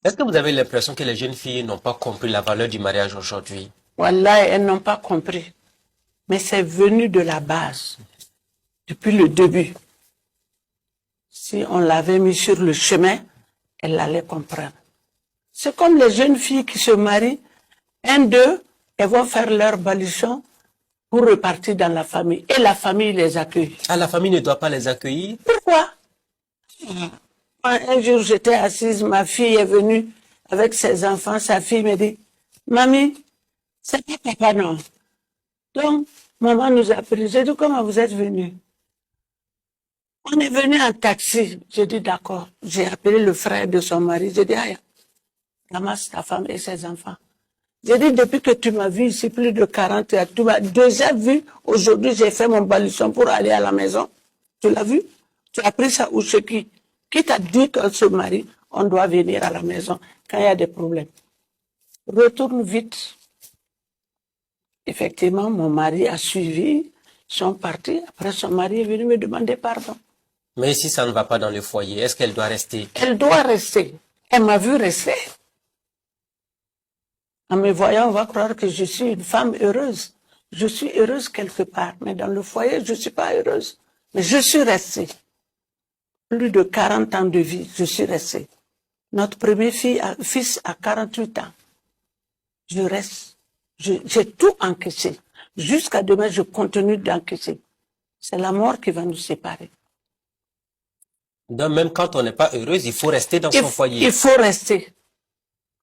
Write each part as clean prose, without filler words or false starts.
Est-ce que vous avez l'impression que les jeunes filles n'ont pas compris la valeur du mariage aujourd'hui? Wallah, elles n'ont pas compris. Mais c'est venu de la base, depuis le début. Si on l'avait mis sur le chemin, elle allait comprendre. C'est comme les jeunes filles qui se marient, un, deux, elles vont faire leur baluchon pour repartir dans la famille. Et la famille les accueille. Ah, la famille ne doit pas les accueillir? Pourquoi? Un jour, j'étais assise, ma fille est venue avec ses enfants. Sa fille me dit, Mamie, c'est pas papa, non. Donc, maman nous a pris. J'ai dit, comment vous êtes venus? On est venu en taxi. J'ai dit, d'accord. J'ai appelé le frère de son mari. J'ai dit, Aya, ramasse ta femme et ses enfants. J'ai dit, depuis que tu m'as vu ici, plus de 40 ans, tu m'as déjà vu. Aujourd'hui, j'ai fait mon baluchon pour aller à la maison. Tu l'as vu? Tu as pris ça ou chez qui? Qui t'a dit qu'on se marie, on doit venir à la maison quand il y a des problèmes? Retourne vite. Effectivement, mon mari a suivi, ils sont partis. Après, son mari est venu me demander pardon. Mais si ça ne va pas dans le foyer, est-ce qu'elle doit rester? Elle doit rester. Elle m'a vu rester. En me voyant, on va croire que je suis une femme heureuse. Je suis heureuse quelque part, mais dans le foyer, je ne suis pas heureuse. Mais je suis restée. Plus de 40 ans de vie, je suis restée. Notre premier fils a 48 ans. Je reste. J'ai tout encaissé. Jusqu'à demain, je continue d'encaisser. C'est la mort qui va nous séparer. Donc, même quand on n'est pas heureuse, il faut rester dans son foyer. Il faut rester.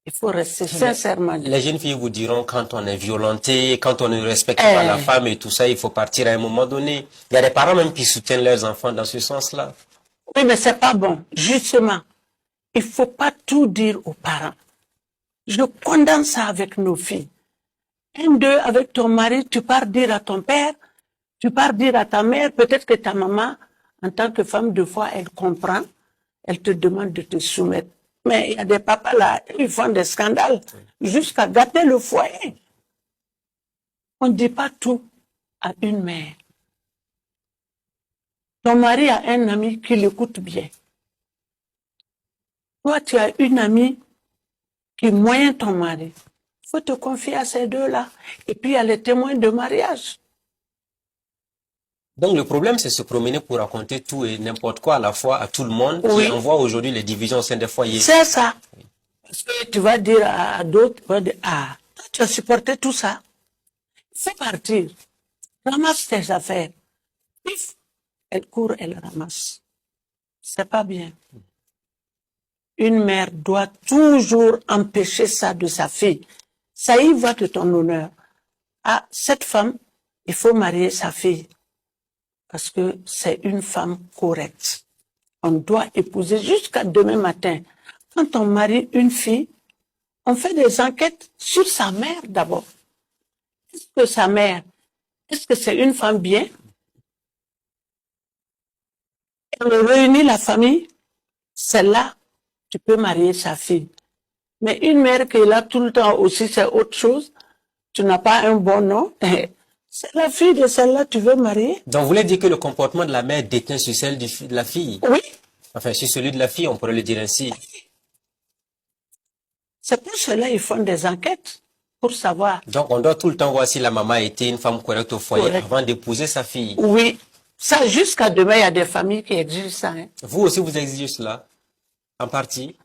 Il faut rester, sincèrement. Les jeunes filles vous diront quand on est violenté, quand on ne respecte pas la femme et tout ça, il faut partir à un moment donné. Il y a des parents même qui soutiennent leurs enfants dans ce sens-là. Oui, mais c'est pas bon. Justement, il faut pas tout dire aux parents. Je condamne ça avec nos filles. Un, deux, avec ton mari, tu pars dire à ton père, tu pars dire à ta mère, peut-être que ta maman, en tant que femme, deux fois, elle comprend, elle te demande de te soumettre. Mais il y a des papas là, ils font des scandales jusqu'à gâter le foyer. On ne dit pas tout à une mère. Ton mari a un ami qui l'écoute bien. Toi, tu as une amie qui moyen ton mari. Il faut te confier à ces deux-là. Et puis, il y a les témoins de mariage. Donc, le problème, c'est se promener pour raconter tout et n'importe quoi à la fois à tout le monde. Oui. Et on voit aujourd'hui les divisions au sein des foyers. C'est ça. Parce que tu vas dire à d'autres, tu vas dire, ah, toi, tu as supporté tout ça. Fais partir. Ramasse tes affaires. Pif, elle court, elle ramasse. C'est pas bien. Une mère doit toujours empêcher ça de sa fille. Ça y va de ton honneur. Ah, cette femme, il faut marier sa fille. Parce que c'est une femme correcte. On doit épouser jusqu'à demain matin. Quand on marie une fille, on fait des enquêtes sur sa mère d'abord. Est-ce que sa mère, est-ce que c'est une femme bien? Elle réunit la famille, c'est là tu peux marier sa fille. Mais une mère qui est là tout le temps aussi, c'est autre chose. Tu n'as pas un bon nom. C'est la fille de celle-là que tu veux marier. Donc, vous voulez dire que le comportement de la mère déteint sur celle de la fille? Oui. Enfin, sur celui de la fille, on pourrait le dire ainsi. C'est pour cela qu'ils font des enquêtes, pour savoir. Donc, on doit tout le temps voir si la maman était une femme correcte au foyer avant d'épouser sa fille. Oui. Ça, jusqu'à demain, il y a des familles qui exigent ça. Hein. Vous aussi, vous exigez cela? En partie?